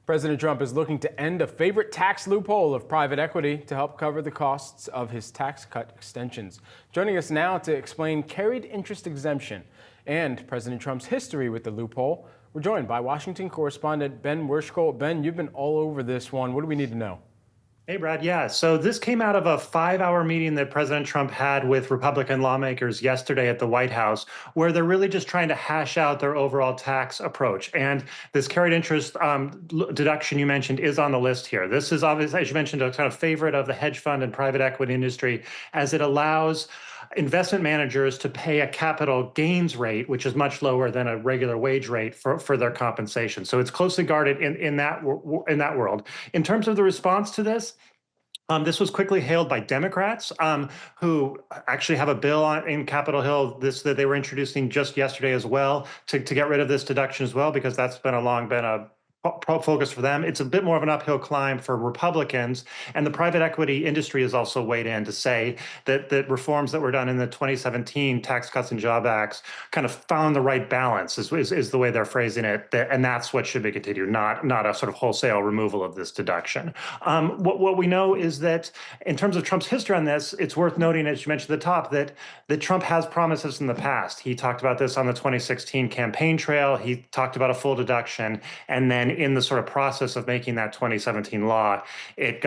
President Trump is looking to end a favorite tax loophole of private equity to help cover the costs of his tax cut extensions. Joining us now to explain carried interest exemption and President Trump's history with the loophole, we're joined by Washington correspondent Ben Werschkoll. Ben, you've been all over this one. What do we need to know? Hey, Brad. Yeah. So this came out of a 5-hour meeting that President Trump had with Republican lawmakers yesterday at the White House, where they're really just trying to hash out their overall tax approach. And this carried interest deduction you mentioned is on the list here. This is obviously, as you mentioned, a kind of favorite of the hedge fund and private equity industry, as it allows investment managers to pay a capital gains rate, which is much lower than a regular wage rate for their compensation. So it's closely guarded in that world. In terms of the response to this was quickly hailed by Democrats, who actually have a bill in Capitol Hill that they were introducing just yesterday as well to get rid of this deduction as well, because that's been a focus for them. It's a bit more of an uphill climb for Republicans, and the private equity industry has also weighed in to say that reforms that were done in the 2017 Tax Cuts and Jobs Act kind of found the right balance, is the way they're phrasing it, and that's what should be continued, not a sort of wholesale removal of this deduction. What we know is that in terms of Trump's history on this, it's worth noting, as you mentioned at the top, that Trump has promised this in the past. He talked about this on the 2016 campaign trail. He talked about a full deduction, and then in the sort of process of making that 2017 law, it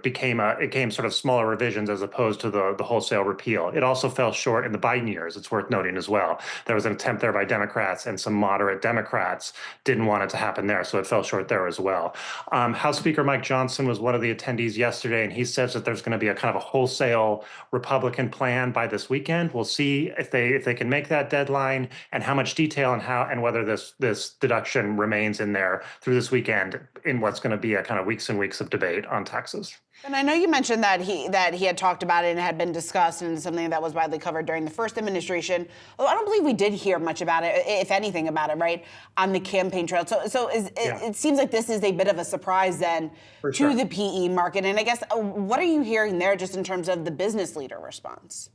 became sort of smaller revisions as opposed to the wholesale repeal. It also fell short in the Biden years. It's worth noting as well. There was an attempt there by Democrats, and some moderate Democrats didn't want it to happen there, so it fell short there as well. House Speaker Mike Johnson was one of the attendees yesterday, and he says that there's going to be a kind of a wholesale Republican plan by this weekend. We'll see if they can make that deadline, and how much detail and whether this deduction remains in there through this weekend in what's going to be a kind of weeks and weeks of debate on taxes. And I know you mentioned that he had talked about it and had been discussed, and something that was widely covered during the first administration. Although I don't believe we did hear much about it, if anything about it, right, on the campaign trail. It seems like this is a bit of a surprise then to the PE market. And I guess what are you hearing there, just in terms of the business leader response?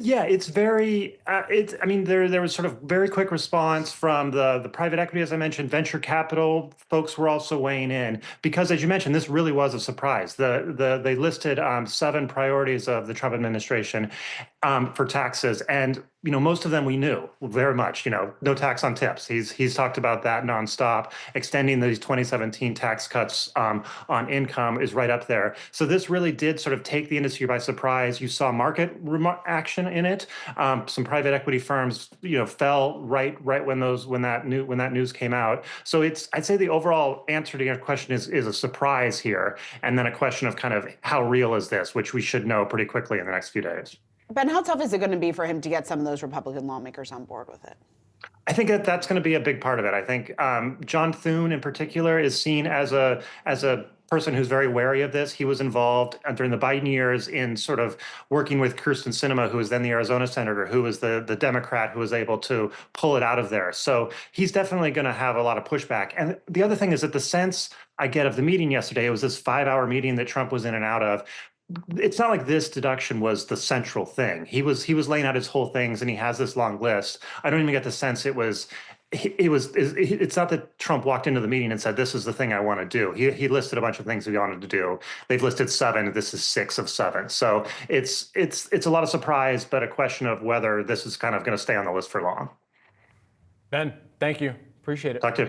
Yeah, it's very, there was sort of very quick response from the private equity, as I mentioned. Venture capital folks were also weighing in, because, as you mentioned, this really was a surprise. They listed 7 priorities of the Trump administration for taxes, and most of them we knew very much. No tax on tips. He's talked about that nonstop. Extending these 2017 tax cuts on income is right up there. So this really did sort of take the industry by surprise. You saw market action in it. Some private equity firms, fell right when that news came out. So I'd say the overall answer to your question is a surprise here, and then a question of kind of how real is this, which we should know pretty quickly in the next few days. Ben, how tough is it going to be for him to get some of those Republican lawmakers on board with it? I think that's going to be a big part of it. I think John Thune, in particular, is seen as a person who's very wary of this. He was involved during the Biden years in sort of working with Kyrsten Sinema, who was then the Arizona senator, who was the Democrat who was able to pull it out of there. So he's definitely going to have a lot of pushback. And the other thing is that the sense I get of the meeting yesterday, it was this 5-hour meeting that Trump was in and out of. It's not like this deduction was the central thing. He was laying out his whole things, and he has this long list. I don't even get the sense it's not that Trump walked into the meeting and said, this is the thing I want to do. He listed a bunch of things he wanted to do. They've listed 7. This is 6 of 7. So it's a lot of surprise, but a question of whether this is kind of going to stay on the list for long. Ben, thank you. Appreciate it. Talk to you.